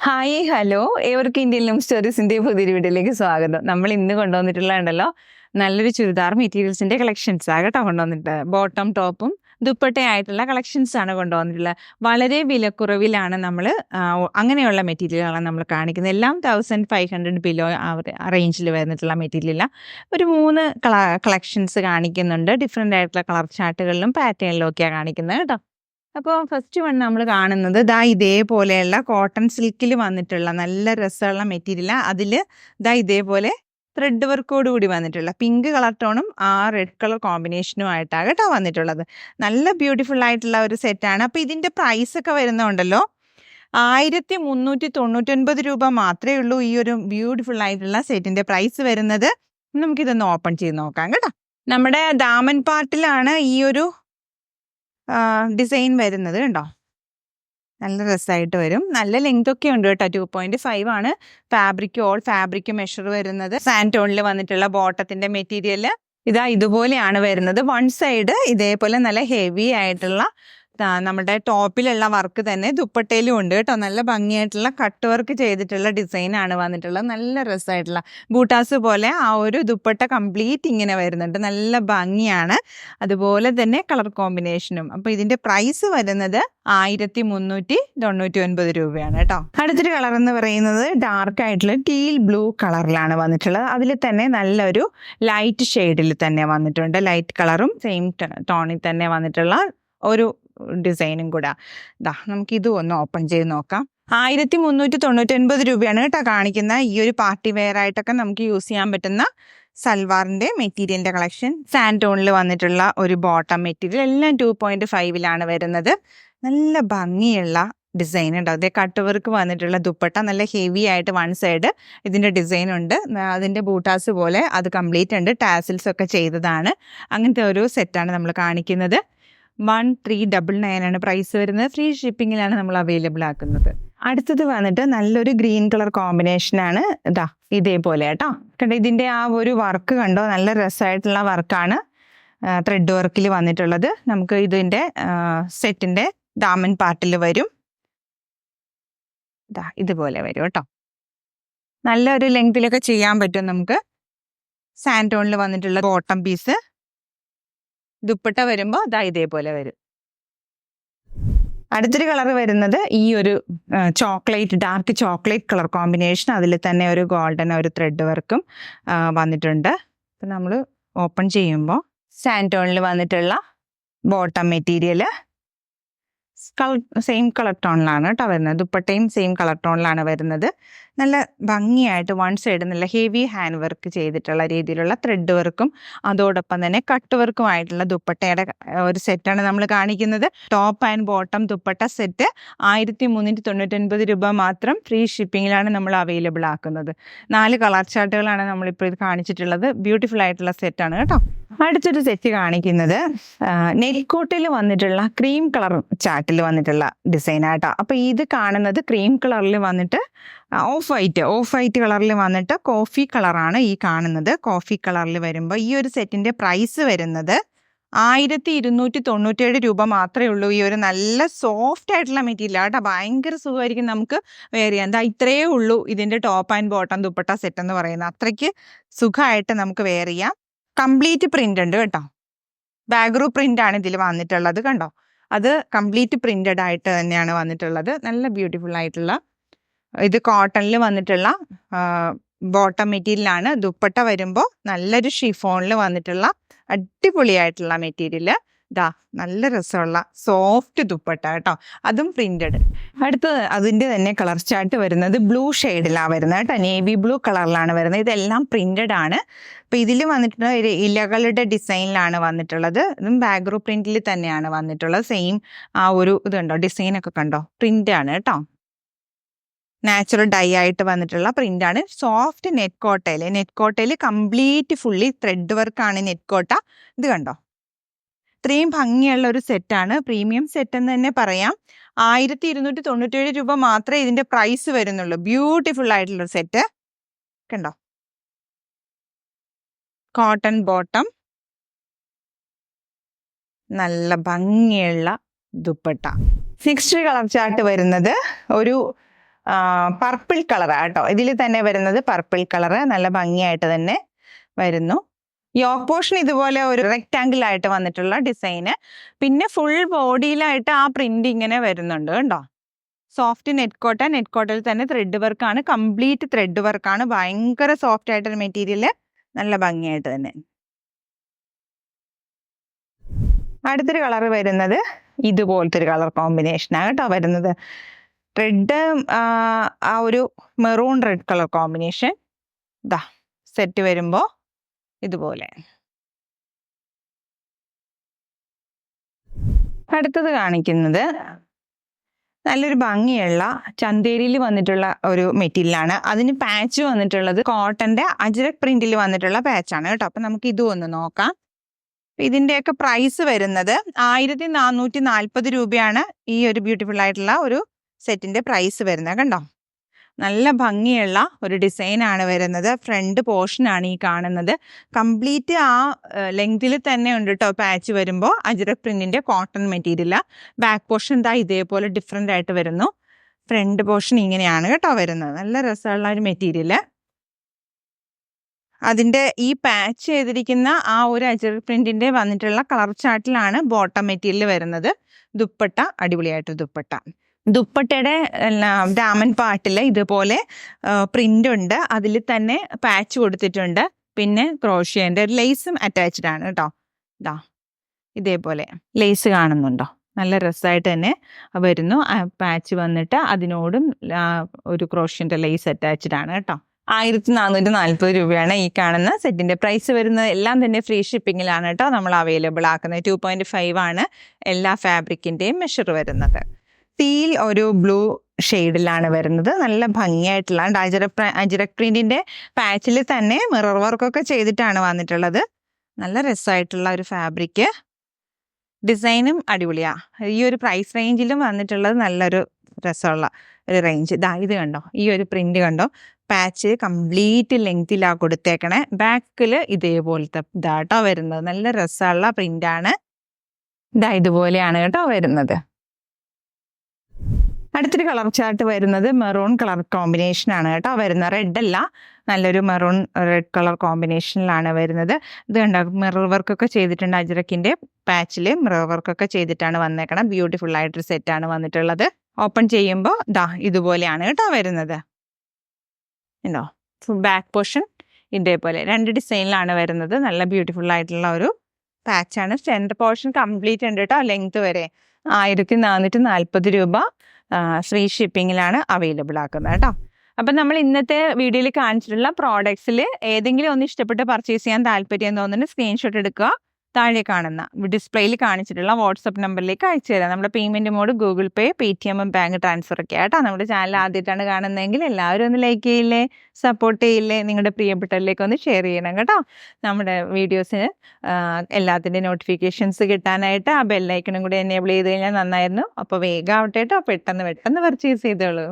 Hi hello ഏവർക്കും Indian loom സ്റ്റോറീസിന്റെ പുതിയൊരു വീഡിയോയിലേക്ക് സ്വാഗതം. നമ്മൾ ഇന്ന് കൊണ്ടുവന്നിട്ടുള്ളതുണ്ടല്ലോ നല്ലൊരു ചുരിദാർ മെറ്റീരിയൽസിന്റെ കളക്ഷൻസ് കേട്ടോ കൊണ്ടുവന്നിട്ട് ബോട്ടം ടോപ്പും ദുപ്പട്ടയായിട്ടുള്ള കളക്ഷൻസ് ആണ് കൊണ്ടുവന്നിട്ടുള്ളത്. വളരെ വിലക്കുറവിലാണ് നമ്മൾ അങ്ങനെയുള്ള മെറ്റീരിയലുകളാണ് നമ്മൾ കാണിക്കുന്നത്. എല്ലാം 1500 ബിലോ റേഞ്ചിൽ വരുന്നിട്ടുള്ള മെറ്റീരിയലാണ്. ഒരു 3 കളക്ഷൻസ് കാണിക്കുന്നുണ്ട്. ഡിഫറെൻ്റ് ആയിട്ടുള്ള കളർ ചാർട്ടുകളിലും പാറ്റേണിലും ഒക്കെയാണ് കാണിക്കുന്നത് കേട്ടോ. അപ്പോൾ ഫസ്റ്റ് വൺ നമ്മൾ കാണുന്നത് ഇതേപോലെയുള്ള കോട്ടൺ സിൽക്കിൽ വന്നിട്ടുള്ള നല്ല രസമുള്ള മെറ്റീരിയൽ. അതിൽ ഇതേപോലെ ത്രെഡ് വർക്കോട് കൂടി വന്നിട്ടുള്ള പിങ്ക് കളർ ടോണും റെഡ് കളർ കോമ്പിനേഷനും ആയിട്ടാണ് കേട്ടോ വന്നിട്ടുള്ളത്. നല്ല ബ്യൂട്ടിഫുൾ ആയിട്ടുള്ള ഒരു സെറ്റാണ്. അപ്പോൾ ഇതിൻ്റെ പ്രൈസൊക്കെ വരുന്നുണ്ടല്ലോ 1399 രൂപ മാത്രമേ ഉള്ളൂ ഈ ഒരു ബ്യൂട്ടിഫുൾ ആയിട്ടുള്ള സെറ്റിൻ്റെ പ്രൈസ് വരുന്നത്. നമുക്കിതൊന്ന് ഓപ്പൺ ചെയ്ത് നോക്കാം കേട്ടോ. നമ്മുടെ ദാമൻ പാർട്ടിലാണ് ഈ ഒരു ഡിസൈൻ വരുന്നത് കണ്ടോ. നല്ല രസമായിട്ട് വരും. നല്ല ലെങ്ത് ഒക്കെ ഉണ്ട് കേട്ടോ. 2.5 ആണ് ഫാബ്രിക്. ഓൾ ഫാബ്രിക് മെഷർ വരുന്നത്. സാൻറ്റോണിൽ വന്നിട്ടുള്ള ബോട്ടത്തിന്റെ മെറ്റീരിയൽ ഇതുപോലെയാണ് വരുന്നത്. വൺ സൈഡ് ഇതേപോലെ നല്ല ഹെവി ആയിട്ടുള്ള നമ്മുടെ ടോപ്പിലുള്ള വർക്ക് തന്നെ ദുപ്പട്ടയിലും ഉണ്ട് കേട്ടോ. നല്ല ഭംഗിയായിട്ടുള്ള കട്ട് വർക്ക് ചെയ്തിട്ടുള്ള ഡിസൈനാണ് വന്നിട്ടുള്ളത്. നല്ല രസമായിട്ടുള്ള ബൂട്ടാസ് പോലെ ആ ഒരു ദുപ്പട്ട കംപ്ലീറ്റ് ഇങ്ങനെ വരുന്നുണ്ട്. നല്ല ഭംഗിയാണ്. അതുപോലെ തന്നെ കളർ കോമ്പിനേഷനും. അപ്പോൾ ഇതിൻ്റെ പ്രൈസ് വരുന്നത് 1399 രൂപയാണ് കേട്ടോ. അടുത്തൊരു കളർ എന്ന് പറയുന്നത് ഡാർക്ക് ആയിട്ടുള്ള ടീൽ ബ്ലൂ കളറിലാണ് വന്നിട്ടുള്ളത്. അതിൽ തന്നെ നല്ലൊരു ലൈറ്റ് ഷെയ്ഡിൽ തന്നെ വന്നിട്ടുണ്ട്. ലൈറ്റ് കളറും സെയിം ടോണിൽ തന്നെ വന്നിട്ടുള്ള ഒരു ഡിസൈനും കൂടെ. നമുക്കിതും ഒന്ന് ഓപ്പൺ ചെയ്ത് നോക്കാം. 1399 രൂപയാണ് കേട്ടോ കാണിക്കുന്ന ഈ ഒരു പാർട്ടി വെയർ ആയിട്ടൊക്കെ നമുക്ക് യൂസ് ചെയ്യാൻ പറ്റുന്ന സൽവാറിൻ്റെ മെറ്റീരിയലിൻ്റെ കളക്ഷൻ. സാൻറ്റോണിൽ വന്നിട്ടുള്ള ഒരു ബോട്ടം മെറ്റീരിയൽ എല്ലാം 2.5 വരുന്നത്. നല്ല ഭംഗിയുള്ള ഡിസൈൻ ഉണ്ട്. അതേ കട്ട് വർക്ക് വന്നിട്ടുള്ള ദുപ്പട്ട നല്ല ഹെവി ആയിട്ട് വൺ സൈഡ് ഇതിൻ്റെ ഡിസൈൻ ഉണ്ട്. അതിൻ്റെ ബൂട്ടാസ് പോലെ അത് കംപ്ലീറ്റ് ഉണ്ട്. ടാസിൽസ് ഒക്കെ ചെയ്തതാണ്. അങ്ങനത്തെ ഒരു സെറ്റാണ് നമ്മൾ കാണിക്കുന്നത്. 1399 ആണ് പ്രൈസ് വരുന്നത്. ഫ്രീ ഷിപ്പിങ്ങിലാണ് നമ്മൾ അവൈലബിൾ ആക്കുന്നത്. അടുത്തത് വന്നിട്ട് നല്ലൊരു ഗ്രീൻ കളർ കോമ്പിനേഷനാണ്. ഇതേപോലെ കേട്ടോ. കണ്ടോ ഇതിൻ്റെ ആ ഒരു വർക്ക് കണ്ടോ. നല്ല രസമായിട്ടുള്ള വർക്കാണ് ത്രെഡ് വർക്കിൽ വന്നിട്ടുള്ളത്. നമുക്ക് ഇതിൻ്റെ സെറ്റിൻ്റെ ദാമൻ പാർട്ടിൽ വരും. ഇതുപോലെ വരും കേട്ടോ. നല്ലൊരു ലെങ്തിലൊക്കെ ചെയ്യാൻ പറ്റും നമുക്ക്. സാൻറ്റോണിൽ വന്നിട്ടുള്ള ബോട്ടം പീസ്. ദുപ്പട്ട വരുമ്പോൾ ഇതേപോലെ വരും. അടുത്തൊരു കളർ വരുന്നത് ഈ ഒരു ഡാർക്ക് ചോക്ലേറ്റ് കളർ കോമ്പിനേഷൻ. അതിൽ തന്നെ ഒരു ഗോൾഡൻ ഒരു ത്രെഡ് വർക്കും വന്നിട്ടുണ്ട്. അപ്പം നമ്മൾ ഓപ്പൺ ചെയ്യുമ്പോൾ സാൻറ്റോണിൽ വന്നിട്ടുള്ള ബോട്ടം മെറ്റീരിയൽ സെയിം കളർ ടോണിലാണ് കേട്ടോ വരുന്നത്. ദുപ്പട്ടയും സെയിം കളർ ടോണിലാണ് വരുന്നത്. നല്ല ഭംഗിയായിട്ട് വൺ സൈഡ് നല്ല ഹെവി ഹാൻഡ് വർക്ക് ചെയ്തിട്ടുള്ള രീതിയിലുള്ള ത്രെഡ് വർക്കും അതോടൊപ്പം തന്നെ കട്ട് വർക്കുമായിട്ടുള്ള ദുപ്പട്ടയുടെ ഒരു സെറ്റാണ് നമ്മൾ കാണിക്കുന്നത്. Top and bottom dupatta set 1399 രൂപ മാത്രം. ഫ്രീ ഷിപ്പിങ്ങിലാണ് നമ്മൾ അവൈലബിൾ ആക്കുന്നത്. 4 കളർ ചാർട്ടുകളാണ് നമ്മളിപ്പോൾ ഇത് കാണിച്ചിട്ടുള്ളത്. ബ്യൂട്ടിഫുൾ ആയിട്ടുള്ള സെറ്റാണ് കേട്ടോ. അടുത്തൊരു സെറ്റ് കാണിക്കുന്നത് നെൽക്കോട്ടിൽ വന്നിട്ടുള്ള ക്രീം കളർ ചാർട്ടിൽ വന്നിട്ടുള്ള ഡിസൈനാട്ടോ. അപ്പോൾ ഇത് കാണുന്നത് ക്രീം കളറിൽ വന്നിട്ട് ഓഫ് വൈറ്റ് കളറിൽ വന്നിട്ട് കോഫി കളറാണ് ഈ കാണുന്നത്. കോഫി കളറിൽ വരുമ്പോൾ ഈ ഒരു സെറ്റിൻ്റെ പ്രൈസ് വരുന്നത് 1297 രൂപ മാത്രമേ ഉള്ളൂ. ഈ ഒരു നല്ല സോഫ്റ്റ് ആയിട്ടുള്ള മെറ്റീരിയൽ കേട്ടോ. ഭയങ്കര സുഖമായിരിക്കും നമുക്ക് വെയർ ചെയ്യാൻ. ഇത്രയേ ഉള്ളൂ ഇതിൻ്റെ top and bottom dupatta set എന്ന് പറയുന്നത്. അത്രയ്ക്ക് സുഖമായിട്ട് നമുക്ക് വെയർ ചെയ്യാം. കംപ്ലീറ്റ് പ്രിൻ്റ് ഉണ്ട് കേട്ടോ. ബാഗ്രൂ പ്രിൻ്റ് ആണ് ഇതിൽ വന്നിട്ടുള്ളത് കണ്ടോ. അത് കംപ്ലീറ്റ് പ്രിൻ്റഡ് ആയിട്ട് തന്നെയാണ് വന്നിട്ടുള്ളത്. നല്ല ബ്യൂട്ടിഫുൾ ആയിട്ടുള്ള ഇത് കോട്ടണിൽ വന്നിട്ടുള്ള ബോട്ടം മെറ്റീരിയലാണ്. ദുപ്പട്ട വരുമ്പോൾ നല്ലൊരു ഷിഫോണിൽ വന്നിട്ടുള്ള അടിപൊളിയായിട്ടുള്ള മെറ്റീരിയൽ. നല്ല രസമുള്ള സോഫ്റ്റ് ദുപ്പട്ട കേട്ടോ. അതും പ്രിൻ്റഡ്. അടുത്ത് അതിൻ്റെ തന്നെ കളർ ചാർട്ട് വരുന്നത് ബ്ലൂ ഷെയ്ഡിലാണ് വരുന്നത് കേട്ടോ. നേവി ബ്ലൂ കളറിലാണ് വരുന്നത്. ഇതെല്ലാം പ്രിൻ്റഡ് ആണ്. അപ്പോൾ ഇതിൽ വന്നിട്ടുള്ള ഒരു ഇലകളുടെ ഡിസൈനിലാണ് വന്നിട്ടുള്ളത്. ഇതും ബാഗ്രൂ പ്രിൻറ്റിൽ തന്നെയാണ് വന്നിട്ടുള്ളത്. സെയിം ആ ഒരു ഇതുണ്ടോ ഡിസൈനൊക്കെ കണ്ടോ. പ്രിൻ്റാണ് കേട്ടോ. നാച്ചുറൽ ഡൈ ആയിട്ട് വന്നിട്ടുള്ള പ്രിൻ്റാണ്. സോഫ്റ്റ് നെറ്റ് കോട്ടയിൽ കംപ്ലീറ്റ് ഫുള്ളി ത്രെഡ് വർക്കാണ് നെറ്റ് കോട്ട. ഇത് കണ്ടോ. ഇത്രയും ഭംഗിയുള്ള ഒരു സെറ്റാണ്. പ്രീമിയം സെറ്റ് എന്ന് തന്നെ പറയാം. 1297 രൂപ മാത്രമേ ഇതിൻ്റെ പ്രൈസ് വരുന്നുള്ളൂ. ബ്യൂട്ടിഫുൾ ആയിട്ടുള്ളൊരു സെറ്റ് കണ്ടോ. കോട്ടൺ ബോട്ടം, നല്ല ഭംഗിയുള്ള ദുപ്പട്ട. നെക്സ്റ്റ് കളർ ചാർട്ട് വരുന്നത് ഒരു പർപ്പിൾ കളറാണ് കേട്ടോ. ഇതിൽ തന്നെ വരുന്നത് പർപ്പിൾ കളറ് നല്ല ഭംഗിയായിട്ട് തന്നെ വരുന്നു. യോക്ക് പോർഷൻ ഇതുപോലെ ഒരു റെക്റ്റാങ്കിൾ ആയിട്ട് വന്നിട്ടുള്ള ഡിസൈന്. പിന്നെ ഫുൾ ബോഡിയിലായിട്ട് ആ പ്രിന്റ് ഇങ്ങനെ വരുന്നുണ്ട് കേട്ടോ. സോഫ്റ്റ് നെറ്റ് കോട്ടയിൽ തന്നെ ത്രെഡ് വർക്കാണ്, കംപ്ലീറ്റ് ത്രെഡ് വർക്കാണ്. ഭയങ്കര സോഫ്റ്റ് ആയിട്ടൊരു മെറ്റീരിയൽ, നല്ല ഭംഗിയായിട്ട് തന്നെ. അടുത്തൊരു കളർ വരുന്നത് ഇതുപോലത്തെ ഒരു കളർ കോമ്പിനേഷനാണ് കേട്ടോ വരുന്നത്. റെഡ്, ആ ഒരു മെറൂൺ റെഡ് കളർ കോമ്പിനേഷൻ. ഇതാ സെറ്റ് വരുമ്പോൾ ഇതുപോലെ. അടുത്തത് കാണിക്കുന്നത് നല്ലൊരു ഭംഗിയുള്ള ചന്തേരിയിൽ വന്നിട്ടുള്ള ഒരു മെറ്റീരിയലാണ്. അതിന് പാച്ച് വന്നിട്ടുള്ളത് കോട്ടന്റെ അജ്രക് പ്രിന്റിൽ വന്നിട്ടുള്ള പാച്ചാണ് കേട്ടോ. അപ്പൊ നമുക്ക് ഇതും ഒന്ന് നോക്കാം. ഇതിന്റെയൊക്കെ പ്രൈസ് വരുന്നത് 1440 രൂപയാണ് ഈ ഒരു ബ്യൂട്ടിഫുൾ ആയിട്ടുള്ള ഒരു സെറ്റിന്റെ പ്രൈസ് വരുന്നത്. കണ്ടോ, നല്ല ഭംഗിയുള്ള ഒരു ഡിസൈനാണ് വരുന്നത്. ഫ്രണ്ട് പോർഷനാണ് ഈ കാണുന്നത്. കംപ്ലീറ്റ് ആ ലെങ്തിൽ തന്നെ ഉണ്ട് കേട്ടോ പാച്ച് വരുമ്പോൾ. അജ്രക് പ്രിന്റിന്റെ കോട്ടൺ മെറ്റീരിയൽ. ബാക്ക് പോർഷൻ ദാ ഇതേപോലെ ഡിഫറെൻ്റ് ആയിട്ട് വരുന്നു. ഫ്രണ്ട് പോർഷൻ ഇങ്ങനെയാണ് കേട്ടോ വരുന്നത്. നല്ല രസമുള്ള ഒരു മെറ്റീരിയൽ. അതിൻ്റെ ഈ പാച്ച് ചെയ്തിരിക്കുന്ന ആ ഒരു അജ്രക് പ്രിന്റിന്റെ വന്നിട്ടുള്ള കളർ ചാർട്ടിലാണ് ബോട്ടം മെറ്റീരിയൽ വരുന്നത്. ദുപ്പട്ട അടിപൊളിയായിട്ട് ദുപ്പട്ട. ദുപ്പട്ടയുടെ ഡാമൻ പാർട്ടിൽ ഇതുപോലെ പ്രിന്റ് ഉണ്ട്. അതിൽ തന്നെ പാച്ച് കൊടുത്തിട്ടുണ്ട്. പിന്നെ ക്രോഷ്യേന്റെ ലേസും അറ്റാച്ച്ഡ് ആണ് കേട്ടോ. ഇതാ ഇതേപോലെ ലേസ് കാണുന്നുണ്ടോ? നല്ല രസമായിട്ട് തന്നെ വരുന്നു. പാച്ച് വന്നിട്ട് അതിനോടും ഒരു ക്രോഷ്യന്റെ ലേസ് അറ്റാച്ച്ഡ് ആണ് കേട്ടോ. 1440 രൂപയാണ് ഈ കാണുന്ന സെറ്റിന്റെ പ്രൈസ് വരുന്നത്. എല്ലാം തന്നെ ഫ്രീ ഷിപ്പിങ്ങിലാണ് കേട്ടോ നമ്മൾ അവൈലബിൾ ആക്കുന്നത്. 2.5 ആണ് എല്ലാ ഫാബ്രിക്കിന്റെയും മെഷർ വരുന്നത്. ടീൽ ഒരു ബ്ലൂ ഷെയ്ഡിലാണ് വരുന്നത്. നല്ല ഭംഗിയായിട്ടുള്ള അജ്രക് പ്രിന്റിന്റെ പാച്ചിൽ തന്നെ മിറർ വർക്കൊക്കെ ചെയ്തിട്ടാണ് വന്നിട്ടുള്ളത്. നല്ല രസമായിട്ടുള്ള ഒരു ഫാബ്രിക്. ഡിസൈനും അടിപൊളിയാ. ഈ ഒരു പ്രൈസ് റേഞ്ചിലും വന്നിട്ടുള്ളത് നല്ലൊരു രസമുള്ള ഒരു റേഞ്ച്. ഇത് കണ്ടോ, ഈ ഒരു പ്രിന്റ് കണ്ടോ, പാച്ച് കംപ്ലീറ്റ് ലെങ്തിലാ കൊടുത്തേക്കണേ. ബാക്കിൽ ഇതേപോലത്തെ ഇതാട്ടോ വരുന്നത്. നല്ല രസമുള്ള പ്രിന്റാണ്. ഇതുപോലെയാണ് കേട്ടോ വരുന്നത്. അടുത്തൊരു കളർ ചാർട്ട് വരുന്നത് മെറൂൺ കളർ കോമ്പിനേഷനാണ് കേട്ടോ വരുന്നത്. റെഡ് അല്ല, നല്ലൊരു മെറൂൺ റെഡ് കളർ കോമ്പിനേഷനിലാണ് വരുന്നത്. ഇത് കണ്ടോ, മിറർ വർക്കൊക്കെ ചെയ്തിട്ടുണ്ട്. അജ്രക്കിന്റെ പാച്ചിൽ മിറർ വർക്കൊക്കെ ചെയ്തിട്ടാണ് വന്നേക്കണം. ബ്യൂട്ടിഫുൾ ആയിട്ടൊരു സെറ്റാണ് വന്നിട്ടുള്ളത്. ഓപ്പൺ ചെയ്യുമ്പോൾ ഇതുപോലെയാണ് കേട്ടോ വരുന്നത്. ഉണ്ടോ, ബാക്ക് പോർഷൻ ഇതേപോലെ 2 ഡിസൈനിലാണ് വരുന്നത്. നല്ല ബ്യൂട്ടിഫുൾ ആയിട്ടുള്ള ഒരു പാച്ചാണ്. സെൻറ്റർ പോർഷൻ കംപ്ലീറ്റ് ഉണ്ട് കേട്ടോ, ലെങ്ത് വരെ. 1440 രൂപ ഫ്രീ ഷിപ്പിങ്ങിലാണ് അവൈലബിൾ ആക്കുന്നത് കേട്ടോ. അപ്പം നമ്മൾ ഇന്നത്തെ വീഡിയോയിൽ കാണിച്ചിട്ടുള്ള പ്രോഡക്ട്സിൽ ഏതെങ്കിലും ഒന്ന് ഇഷ്ടപ്പെട്ട് പർച്ചേസ് ചെയ്യാൻ താല്പര്യം തോന്നുന്നുണ്ട്, സ്ക്രീൻഷോട്ട് എടുക്കുക. താഴെ കാണുന്ന ഡിസ്പ്ലേയിൽ കാണിച്ചിട്ടുള്ള വാട്സപ്പ് നമ്പറിലേക്ക് അയച്ചു തരാം. നമ്മുടെ പേയ്മെൻറ്റ് മോഡ് ഗൂഗിൾ പേ, പേടിഎം, ബാങ്ക് ട്രാൻസ്ഫർ ഒക്കെ ആയിട്ടോ. നമ്മുടെ ചാനൽ ആദ്യമായിട്ടാണ് കാണുന്നതെങ്കിൽ എല്ലാവരും ഒന്ന് ലൈക്ക് ചെയ്യില്ലേ, സപ്പോർട്ട് ചെയ്യില്ലേ, നിങ്ങളുടെ പ്രിയപ്പെട്ടവരിലേക്ക് ഒന്ന് ഷെയർ ചെയ്യണം കേട്ടോ. നമ്മുടെ വീഡിയോസിന് എല്ലാത്തിൻ്റെ നോട്ടിഫിക്കേഷൻസ് കിട്ടാനായിട്ട് ആ ബെല്ലൈക്കണും കൂടി എനേബിൾ ചെയ്ത് കഴിഞ്ഞാൽ നന്നായിരുന്നു. അപ്പോൾ വേഗം ആവട്ടെ കേട്ടോ, പെട്ടെന്ന് പർച്ചേസ് ചെയ്തോളൂ.